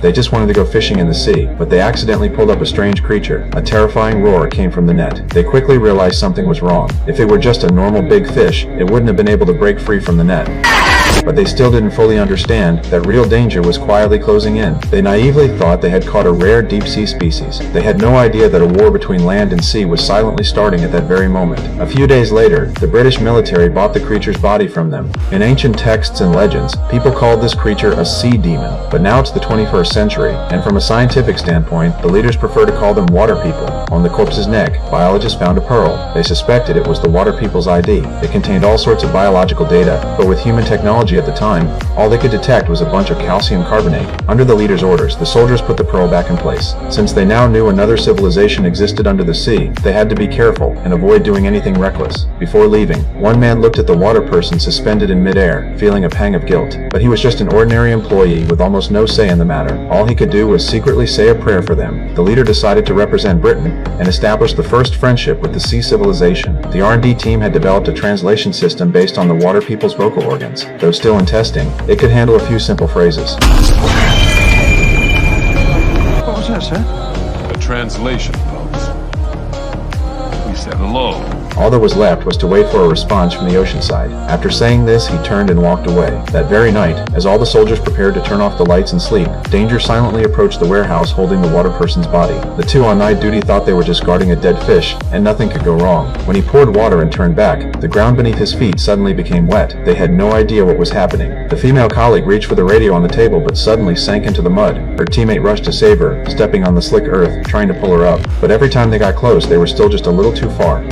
They just wanted to go fishing in the sea, but they accidentally pulled up a strange creature. A terrifying roar came from the net. They quickly realized something was wrong. If it were just a normal big fish, it wouldn't have been able to break free from the net. But they still didn't fully understand that real danger was quietly closing in. They naively thought they had caught a rare deep-sea species. They had no idea that a war between land and sea was silently starting at that very moment. A few days later, the British military bought the creature's body from them. In ancient texts and legends, people called this creature a sea demon, but now it's the 21st century, and from a scientific standpoint, the leaders prefer to call them water people. On the corpse's neck, biologists found a pearl. They suspected it was the water people's ID. It contained all sorts of biological data, but with human technology at the time, all they could detect was a bunch of calcium carbonate. Under the leader's orders, the soldiers put the pearl back in place. Since they now knew another civilization existed under the sea, they had to be careful and avoid doing anything reckless. Before leaving, one man looked at the water person suspended in midair, feeling a pang of guilt. But he was just an ordinary employee with almost no say in the matter. All he could do was secretly say a prayer for them. The leader decided to represent Britain and establish the first friendship with the sea civilization. The R&D team had developed a translation system based on the water people's vocal organs. Though still in testing, it could handle a few simple phrases. What was that, sir? A translation, folks. We said hello. All that was left was to wait for a response from the ocean side. After saying this, he turned and walked away. That very night, as all the soldiers prepared to turn off the lights and sleep, Danger silently approached the warehouse holding the water person's body. The two on night duty thought they were just guarding a dead fish, and nothing could go wrong. When he poured water and turned back, the ground beneath his feet suddenly became wet. They had no idea what was happening. The female colleague reached for the radio on the table but suddenly sank into the mud. Her teammate rushed to save her, stepping on the slick earth, trying to pull her up. But every time they got close, they were still just a little too far.